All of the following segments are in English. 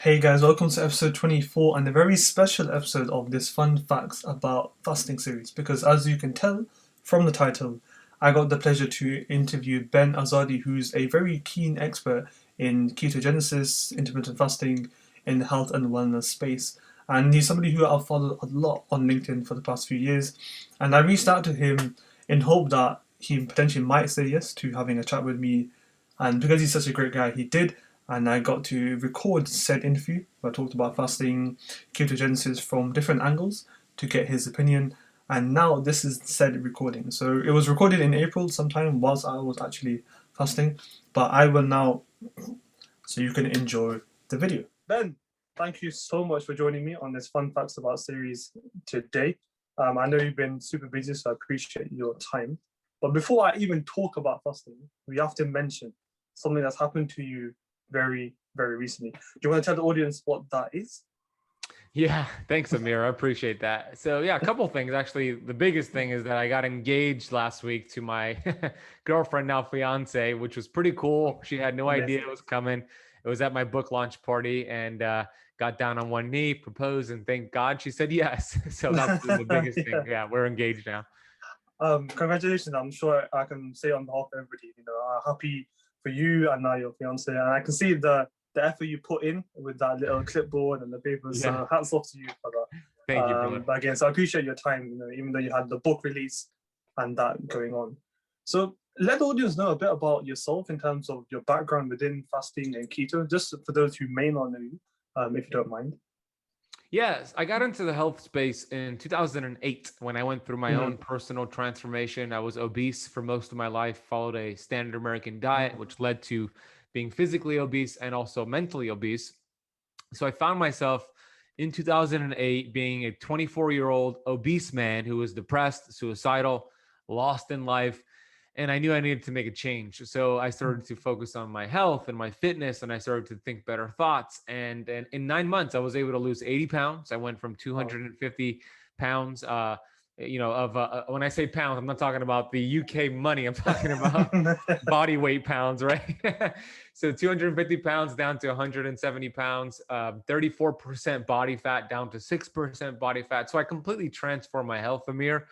Hey guys, welcome to episode 24 and a very special episode of this Fun Facts About Fasting series. Because as you can tell from the title, I got the pleasure to interview Ben Azadi, who's a very keen expert in ketogenesis, intermittent fasting, in the health and wellness space. And he's somebody who I've followed a lot on LinkedIn for the past few years. And I reached out to him in hope that he potentially might say yes to having a chat with me. And because he's such a great guy, he did, and I got to record said interview where I talked about fasting, ketogenesis from different angles to get his opinion. And now this is said recording. So it was recorded in April sometime whilst I was actually fasting, but I will now, so you can enjoy the video. Ben, thank you so much for joining me on this Fun Facts About series today. I know you've been super busy, so I appreciate your time. But before I even talk about fasting, we have to mention something that's happened to you very, very recently. Do you want to tell the audience what that is? Yeah, thanks, Aamir. I appreciate that. So yeah, a couple of things. Actually, the biggest thing is that I got engaged last week to my girlfriend, now fiance, which was pretty cool. She had no idea Amazing. it was coming. It was at my book launch party and got down on one knee, proposed, and thank God she said yes. So that's the biggest thing. Yeah. Yeah, we're engaged now. Congratulations. I'm sure I can say on behalf of everybody, happy for you and now your fiance. And I can see the effort you put in with that little clipboard and the papers. Yeah, So hats off to you for that. thank you, brother. But again, so I appreciate your time, even though you had the book release and that going on. So let the audience know a bit about yourself in terms of your background within fasting and keto, just for those who may not know you, if you don't mind. Yes, I got into the health space in 2008 when I went through my Mm-hmm. own personal transformation. I was obese for most of my life, followed a standard American diet, which led to being physically obese and also mentally obese. So I found myself in 2008 being a 24-year-old obese man who was depressed, suicidal, lost in life, and I knew I needed to make a change. So I started to focus on my health and my fitness, and I started to think better thoughts. And in 9 months, I was able to lose 80 pounds. I went from Wow. 250 pounds. When I say pounds, I'm not talking about the UK money. I'm talking about body weight pounds, right? So 250 pounds down to 170 pounds, 34% body fat down to 6% body fat. So I completely transformed my health, Amir.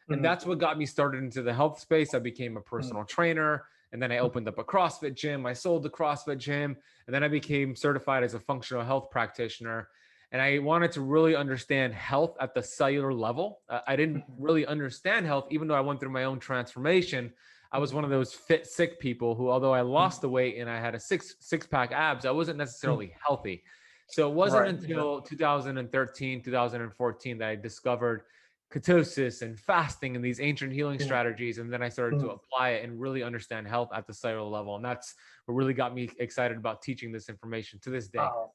And Mhm, that's what got me started into the health space. I became a mhm, personal trainer. And then I opened up a CrossFit gym. I sold the CrossFit gym. And then I became certified as a functional health practitioner. And I wanted to really understand health at the cellular level. I didn't mhm, really understand health, even though I went through my own transformation. I was one of those fit, sick people who, although I lost the weight and I had a six pack abs, I wasn't mhm. necessarily healthy. So it wasn't Right. until 2013, 2014 that I discovered ketosis and fasting and these ancient healing Mhm, strategies. And then I started to mhm. apply it and really understand health at the cellular level. And that's what really got me excited about teaching this information to this day. Wow.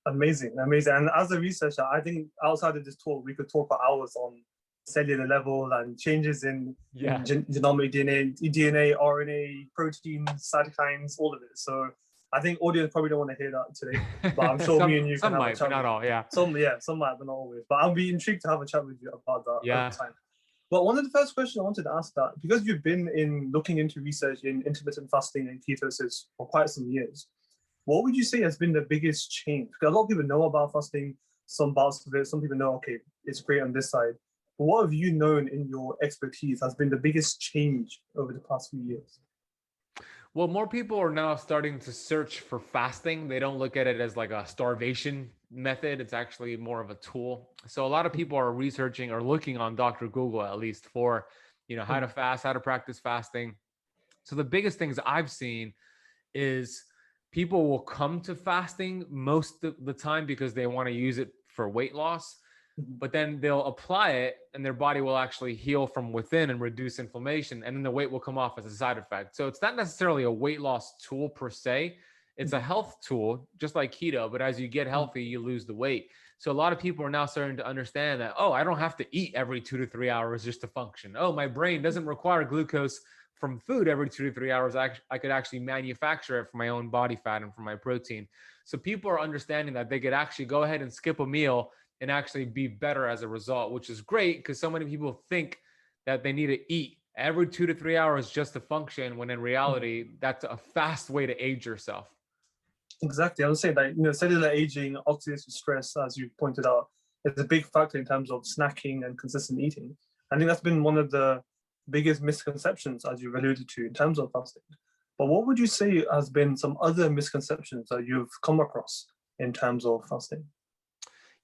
Amazing, amazing. And as a researcher, I think outside of this talk, we could talk for hours on cellular level and changes in Yeah. genomic DNA, RNA, proteins, cytokines, all of it. So I think audience probably don't want to hear that today, but I'm sure me some and you can some have a might, but chat with not all. Yeah. some might, but not always. But I'll be intrigued to have a chat with you about that over Yeah. time. But one of the first questions I wanted to ask that because you've been in looking into research in intermittent fasting and ketosis for quite some years, what would you say has been the biggest change? Because a lot of people know about fasting, some parts of it, some people know, okay, it's great on this side. But what have you known in your expertise has been the biggest change over the past few years? Well, more people are now starting to search for fasting. They don't look at it as like a starvation method. It's actually more of a tool. So a lot of people are researching or looking on Dr. Google at least for, how to fast, how to practice fasting. So the biggest things I've seen is people will come to fasting most of the time because they want to use it for weight loss, but then they'll apply it and their body will actually heal from within and reduce inflammation, and then the weight will come off as a side effect. So it's not necessarily a weight loss tool per se. It's a health tool, just like keto, but as you get healthy, you lose the weight. So a lot of people are now starting to understand that, oh, I don't have to eat every 2 to 3 hours just to function. Oh, my brain doesn't require glucose from food every 2 to 3 hours. I could actually manufacture it from my own body fat and from my protein. So people are understanding that they could actually go ahead and skip a meal and actually be better as a result, which is great because so many people think that they need to eat every 2 to 3 hours just to function, when in reality, that's a fast way to age yourself. Exactly. I would say that, cellular aging, oxidative stress, as you pointed out, is a big factor in terms of snacking and consistent eating. I think that's been one of the biggest misconceptions, as you've alluded to, in terms of fasting. But what would you say has been some other misconceptions that you've come across in terms of fasting?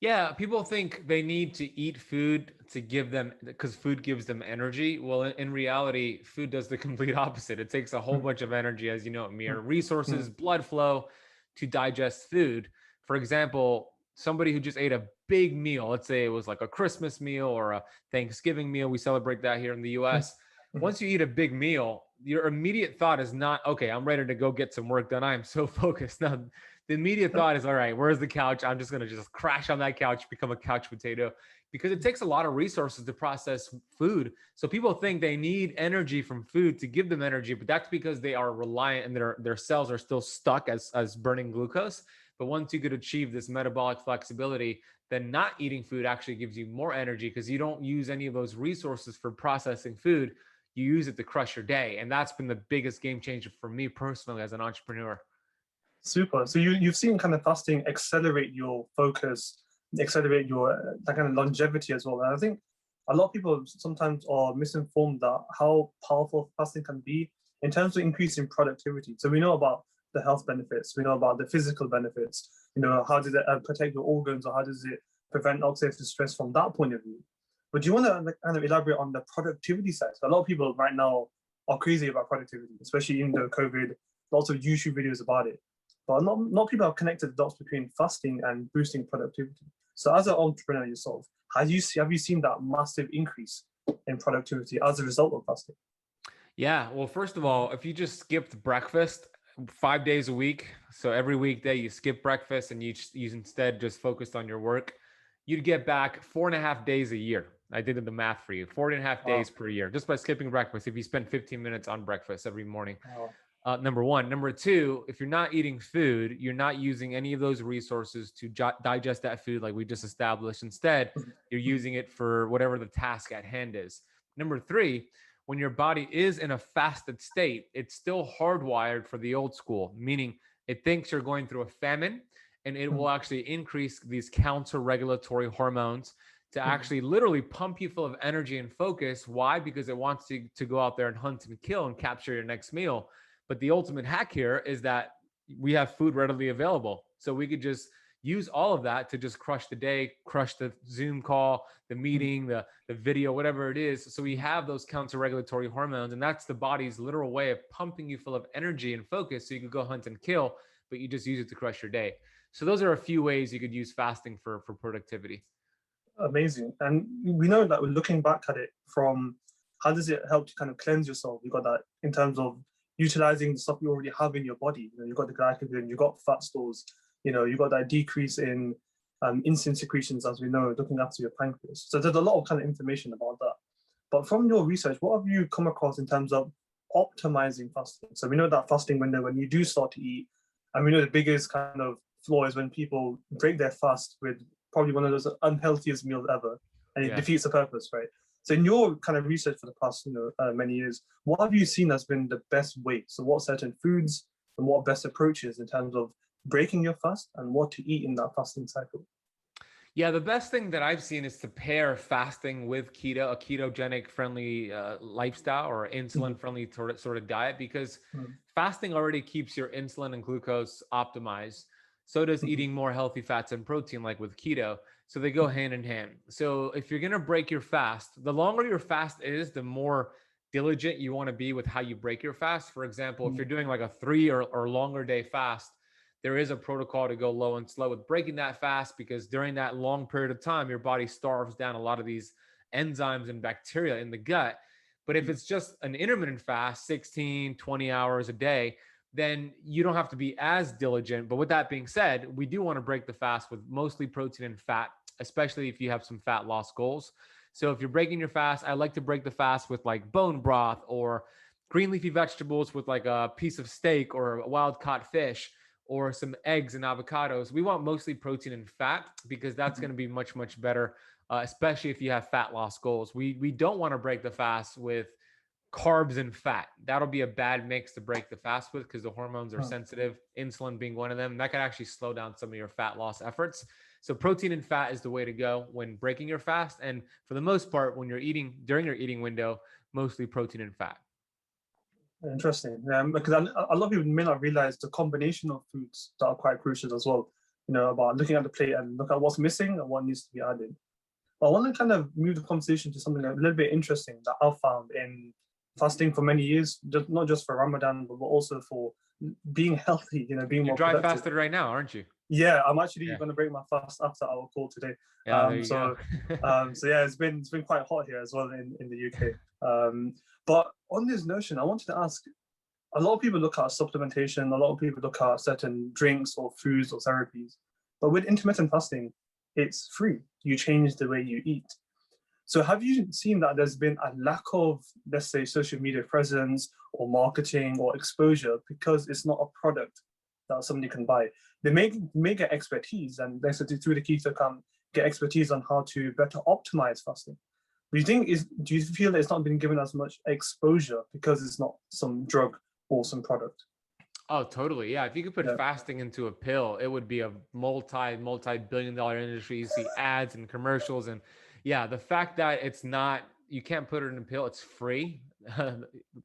Yeah, people think they need to eat food to give them, because food gives them energy. Well, in reality, food does the complete opposite. It takes a whole bunch of energy, as you know, Aamir, resources, blood flow to digest food. For example, somebody who just ate a big meal, let's say it was like a Christmas meal or a Thanksgiving meal, we celebrate that here in the US. Once you eat a big meal, your immediate thought is not, okay, I'm ready to go get some work done. I am so focused. Now, the immediate thought is, all right, where's the couch? I'm just going to just crash on that couch, become a couch potato, because it takes a lot of resources to process food. So people think they need energy from food to give them energy, but that's because they are reliant and their cells are still stuck as burning glucose. But once you could achieve this metabolic flexibility, then not eating food actually gives you more energy because you don't use any of those resources for processing food. You use it to crush your day. And that's been the biggest game changer for me personally as an entrepreneur. Super. So you've seen kind of fasting accelerate your focus, accelerate your that kind of longevity as well. And I think a lot of people sometimes are misinformed that how powerful fasting can be in terms of increasing productivity. So we know about the health benefits, we know about the physical benefits. How does it protect your organs, or how does it prevent oxidative stress from that point of view? But do you want to kind of elaborate on the productivity side? So a lot of people right now are crazy about productivity, especially in the COVID. Lots of YouTube videos about it. But not people have connected the dots between fasting and boosting productivity. So as an entrepreneur yourself, have you seen that massive increase in productivity as a result of fasting? Yeah. Well, first of all, if you just skipped breakfast 5 days a week, so every weekday you skip breakfast and you instead just focused on your work, you'd get back 4.5 days a year. I did the math for you, 4.5 days Wow. per year, just by skipping breakfast. If you spend 15 minutes on breakfast every morning, Wow. number one. Number two, if you're not eating food, you're not using any of those resources to digest that food like we just established. Instead, you're using it for whatever the task at hand is. Number three, when your body is in a fasted state, it's still hardwired for the old school, meaning it thinks you're going through a famine, and it will actually increase these counter regulatory hormones to actually literally pump you full of energy and focus. Why? Because it wants to go out there and hunt and kill and capture your next meal. But the ultimate hack here is that we have food readily available. So we could just use all of that to just crush the day, crush the Zoom call, the meeting, the video, whatever it is. So we have those counter-regulatory hormones, and that's the body's literal way of pumping you full of energy and focus so you can go hunt and kill, but you just use it to crush your day. So those are a few ways you could use fasting for productivity. Amazing. And we know that we're looking back at it from how does it help to kind of cleanse yourself? You got that in terms of utilizing the stuff you already have in your body. You've got the glycogen, you've got fat stores, you've got that decrease in insulin secretions, as we know, looking after your pancreas. So there's a lot of kind of information about that. But from your research, what have you come across in terms of optimizing fasting? So we know that fasting window, when you do start to eat, and we know the biggest kind of flaw is when people break their fast with probably one of those unhealthiest meals ever, and it Yeah. defeats the purpose, right? So in your kind of research for the past many years, what have you seen has been the best way? So what certain foods and what best approaches in terms of breaking your fast and what to eat in that fasting cycle? Yeah, the best thing that I've seen is to pair fasting with keto, a ketogenic friendly lifestyle or insulin friendly sort of diet, because fasting already keeps your insulin and glucose optimized. So does eating more healthy fats and protein, like with keto. So they go hand in hand. So if you're going to break your fast, the longer your fast is, the more diligent you want to be with how you break your fast. For example, if you're doing like a 3 or longer day fast, there is a protocol to go low and slow with breaking that fast, because during that long period of time, your body starves down a lot of these enzymes and bacteria in the gut. But if it's just an intermittent fast, 16, 20 hours a day, then you don't have to be as diligent. But with that being said, we do want to break the fast with mostly protein and fat, especially if you have some fat loss goals. So if you're breaking your fast, I like to break the fast with like bone broth or green leafy vegetables with like a piece of steak or a wild caught fish or some eggs and avocados. We want mostly protein and fat because that's going to be much, much better, especially if you have fat loss goals. We don't want to break the fast with carbs and fat. That'll be a bad mix to break the fast with because the hormones are Huh. sensitive, insulin being one of them. That could actually slow down some of your fat loss efforts. So protein and fat is the way to go when breaking your fast. And for the most part, when you're eating during your eating window, mostly protein and fat. Interesting. Because a lot of people may not realize the combination of foods that are quite crucial as well. About looking at the plate and look at what's missing and what needs to be added. But I want to kind of move the conversation to something a little bit interesting that I've found in fasting for many years, not just for Ramadan, but also for being healthy, being You're more dry productive. fasted right now, aren't you? Yeah, I'm actually Yeah. going to break my fast after our call today. Yeah, there you so, go. so yeah, it's been quite hot here as well in the UK. But on this notion, I wanted to ask. A lot of people look at supplementation. A lot of people look at certain drinks or foods or therapies. But with intermittent fasting, it's free. You change the way you eat. So have you seen that there's been a lack of, let's say, social media presence or marketing or exposure because it's not a product that somebody can buy? They may get expertise, and let's say through the Keto Kamp, get expertise on how to better optimize fasting. Do you feel that it's not been given as much exposure because it's not some drug or some product? Oh, totally. Yeah. If you could put Yeah. fasting into a pill, it would be a multi-billion dollar industry. You see ads and commercials. And yeah, the fact that it's not, you can't put it in a pill, it's free.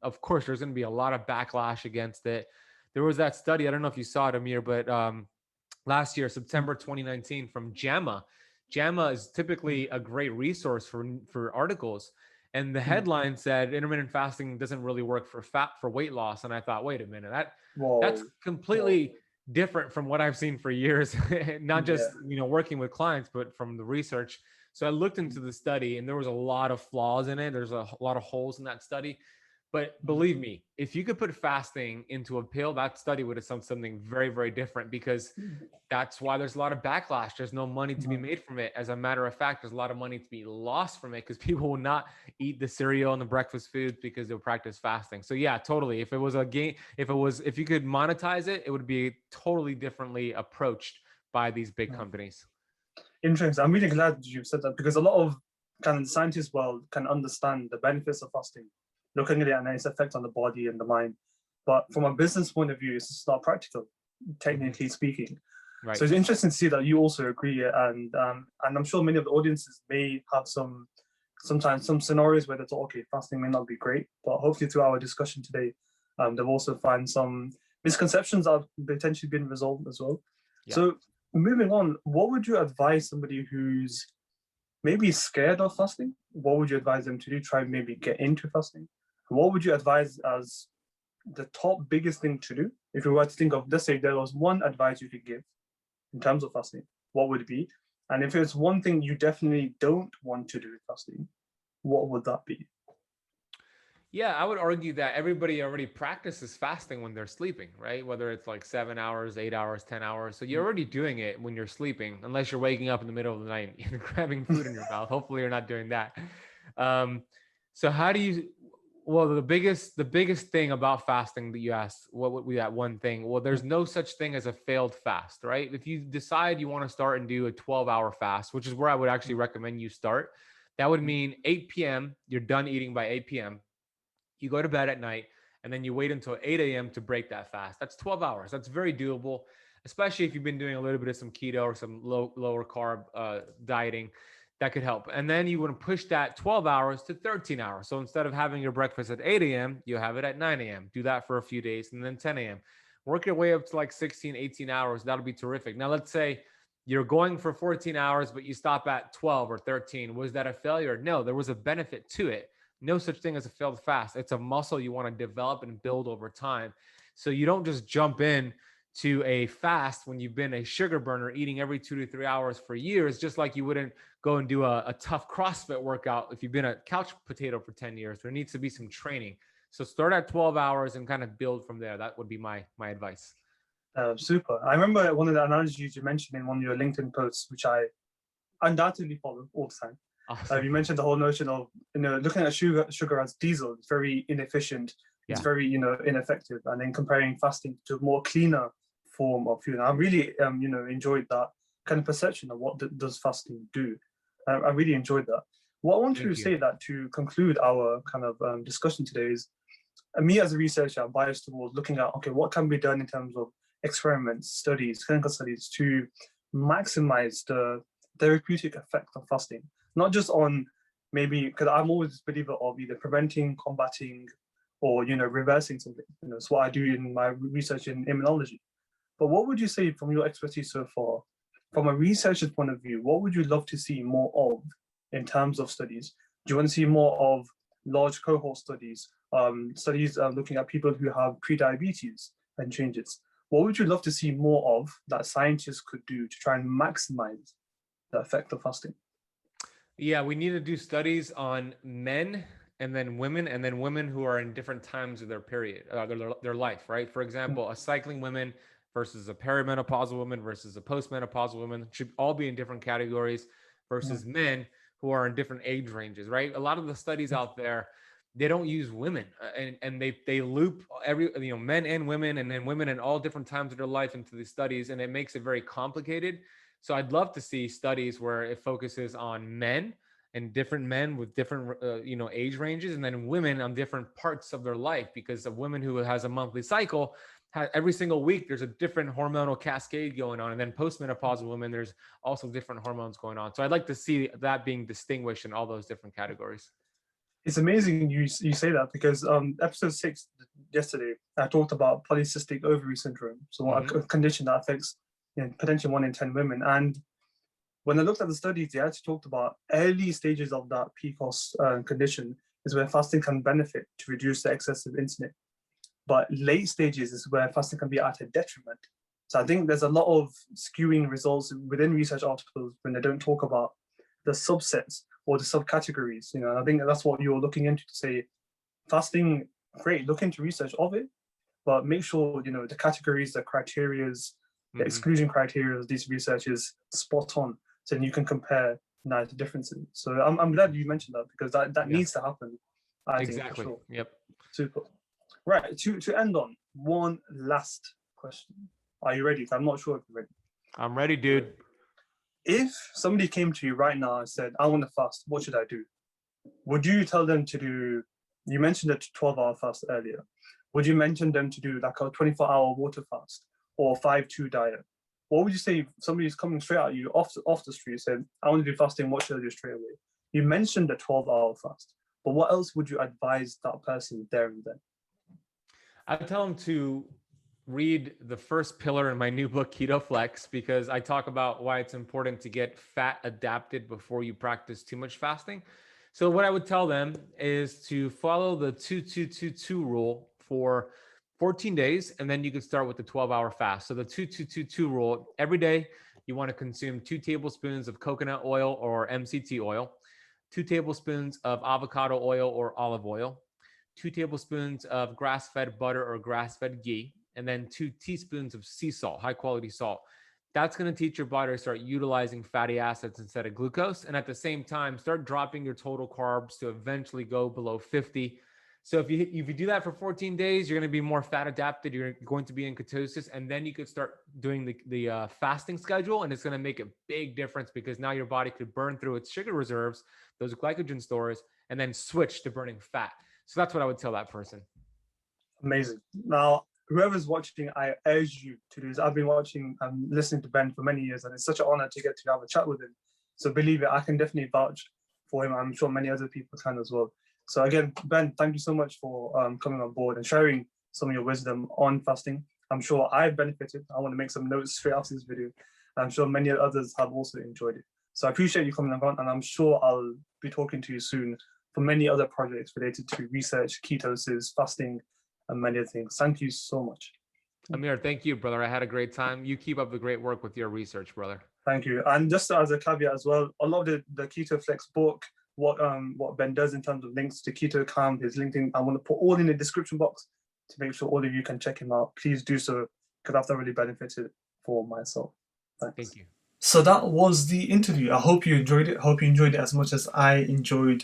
Of course, there's going to be a lot of backlash against it. There was that study, I don't know if you saw it, Aamir, but last year, September 2019, from JAMA. JAMA is typically a great resource for articles. And the headline said intermittent fasting doesn't really work for weight loss. And I thought, wait a minute, that's completely different from what I've seen for years, not just working with clients, but from the research. So I looked into the study, and there was a lot of flaws in it. There's a lot of holes in that study. But believe me, if you could put fasting into a pill, that study would have done something very, very different, because that's why there's a lot of backlash. There's no money to be made from it. As a matter of fact, there's a lot of money to be lost from it because people will not eat the cereal and the breakfast foods because they'll practice fasting. So yeah, totally. If it was a game, if you could monetize it, it would be totally differently approached by these big companies. Interesting. I'm really glad you said that, because a lot of kind of the scientist world can understand the benefits of fasting, looking at it and its effect on the body and the mind. But from a business point of view, it's just not practical, technically speaking. Right. So it's interesting to see that you also agree, and I'm sure many of the audiences may have sometimes some scenarios where they thought, okay, fasting may not be great, but hopefully through our discussion today, they'll also find some misconceptions that have potentially been resolved as well. Yeah. So moving on, what would you advise somebody who's maybe scared of fasting? What would you advise them to do? Try and maybe get into fasting. What would you advise as the top biggest thing to do? If you were to think of, let's say there was one advice you could give in terms of fasting, what would it be? And if it's one thing you definitely don't want to do with fasting, what would that be? Yeah, I would argue that everybody already practices fasting when they're sleeping, right? Whether it's like 7 hours, 8 hours, 10 hours. So you're already doing it when you're sleeping, unless you're waking up in the middle of the night and grabbing food in your mouth. Hopefully you're not doing that. So how do you, well, the biggest thing about fasting that you asked, what would be that one thing? Well, there's no such thing as a failed fast, right? If you decide you want to start and do a 12-hour fast, which is where I would actually recommend you start, that would mean 8 p.m., you're done eating by 8 p.m., you go to bed at night, and then you wait until 8 a.m. to break that fast. That's 12 hours. That's very doable, especially if you've been doing a little bit of some keto or some lower carb dieting. That could help. And then you want to push that 12 hours to 13 hours. So instead of having your breakfast at 8 a.m., you have it at 9 a.m. Do that for a few days, and then 10 a.m. Work your way up to like 16, 18 hours. That'll be terrific. Now, let's say you're going for 14 hours, but you stop at 12 or 13. Was that a failure? No, there was a benefit to it. No such thing as a failed fast. It's a muscle you want to develop and build over time. So you don't just jump in to a fast when you've been a sugar burner eating every 2 to 3 hours for years, just like you wouldn't go and do a tough CrossFit workout if you've been a couch potato for 10 years. There needs to be some training. So start at 12 hours and kind of build from there. That would be my advice. Super. I remember one of the analogies you mentioned in one of your LinkedIn posts, which I undoubtedly follow all the time. Awesome. You mentioned the whole notion of looking at sugar as diesel. It's very inefficient. It's very ineffective, and then comparing fasting to a more cleaner form of food. And I really enjoyed that kind of perception of what does fasting do. I really enjoyed that. What I want to Thank you. say that to conclude our kind of discussion today is, me as a researcher, I'm biased towards looking at, okay, what can be done in terms of experiments, studies, clinical studies to maximize the therapeutic effect of fasting, not just on maybe, because I'm always a believer of either preventing, combating, or reversing something. It's what I do in my research in immunology. But what would you say from your expertise so far, from a researcher's point of view, what would you love to see more of in terms of studies? Do you want to see more of large cohort studies, studies looking at people who have pre-diabetes and changes? What would you love to see more of that scientists could do to try and maximize the effect of fasting? Yeah, we need to do studies on men and then women who are in different times of their period, their life, right? For example, a cycling woman versus a perimenopausal woman versus a postmenopausal woman should all be in different categories versus men who are in different age ranges, right? A lot of the studies out there, they don't use women, and they loop every men and women and then women in all different times of their life into these studies, and it makes it very complicated. So I'd love to see studies where it focuses on men and different men with different age ranges, and then women on different parts of their life, because a woman who has a monthly cycle, every single week there's a different hormonal cascade going on, and then postmenopausal women, there's also different hormones going on. So I'd like to see that being distinguished in all those different categories. It's amazing you say that, because episode 6 yesterday I talked about polycystic ovary syndrome, so a condition that affects potentially 1 in 10 women. And when I looked at the studies, they actually talked about early stages of that PCOS condition is where fasting can benefit to reduce the excessive insulin, but late stages is where fasting can be at a detriment. So I think there's a lot of skewing results within research articles when they don't talk about the subsets or the subcategories. I think that's what you're looking into, to say fasting, great, look into research of it, but make sure the categories, the criterias, the exclusion criteria of these research is spot on, so then you can compare the differences. So I'm glad you mentioned that, because that needs to happen, I think, for sure. Yep. Super. Right, to end on, one last question. Are you ready? I'm not sure if you're ready. I'm ready, dude. If somebody came to you right now and said, I want to fast, what should I do? Would you tell them to do, you mentioned a 12-hour fast earlier, would you mention them to do like a 24-hour water fast or 5-2 diet? What would you say if somebody's coming straight at you off the street, said, I want to do fasting, what should I do straight away? You mentioned a 12-hour fast, but what else would you advise that person there and then? I tell them to read the first pillar in my new book, Keto Flex, because I talk about why it's important to get fat adapted before you practice too much fasting. So what I would tell them is to follow the 2-2-2-2 rule for 14 days, and then you could start with the 12-hour fast. So the 2-2-2-2 rule, every day you want to consume 2 tablespoons of coconut oil or MCT oil, 2 tablespoons of avocado oil or olive oil, 2 tablespoons of grass-fed butter or grass-fed ghee, and then 2 teaspoons of sea salt, high-quality salt. That's going to teach your body to start utilizing fatty acids instead of glucose. And at the same time, start dropping your total carbs to eventually go below 50. So if you do that for 14 days, you're going to be more fat adapted. You're going to be in ketosis. And then you could start doing the fasting schedule. And it's going to make a big difference, because now your body could burn through its sugar reserves, those glycogen stores, and then switch to burning fat. So that's what I would tell that person. Amazing. Now, whoever's watching, I urge you to do this. I've been watching and listening to Ben for many years, and it's such an honor to get to have a chat with him. So believe it, I can definitely vouch for him. I'm sure many other people can as well. So again, Ben, thank you so much for coming on board and sharing some of your wisdom on fasting. I'm sure I've benefited. I want to make some notes straight after this video. I'm sure many others have also enjoyed it. So I appreciate you coming on, and I'm sure I'll be talking to you soon for many other projects related to research, ketosis, fasting, and many other things. Thank you so much. Aamir, thank you, brother. I had a great time. You keep up the great work with your research, brother. Thank you. And just as a caveat as well, a lot of the Keto Flex book, what Ben does in terms of links to Keto Kamp, his LinkedIn, I want to put all in the description box to make sure all of you can check him out. Please do so, because I've thoroughly benefited for myself. Thanks. Thank you. So that was the interview. I hope you enjoyed it. I hope you enjoyed it as much as I enjoyed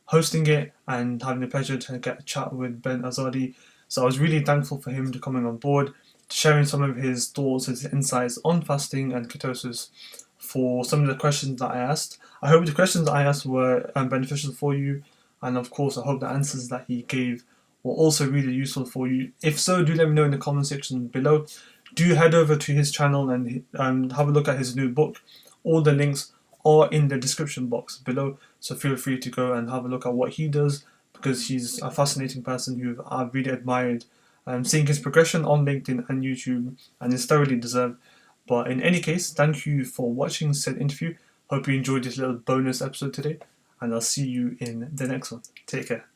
hosting it and having the pleasure to get a chat with Ben Azadi. So I was really thankful for him to coming on board, sharing some of his thoughts, his insights on fasting and ketosis. for some of the questions that I asked. I hope the questions that I asked were beneficial for you, and of course, I hope the answers that he gave were also really useful for you. If so, do let me know in the comment section below. Do head over to his channel and have a look at his new book. All the links are in the description box below, so feel free to go and have a look at what he does, because he's a fascinating person who I've really admired. Seeing his progression on LinkedIn and YouTube, and it's thoroughly deserved. But in any case, thank you for watching said interview. Hope you enjoyed this little bonus episode today, and I'll see you in the next one. Take care.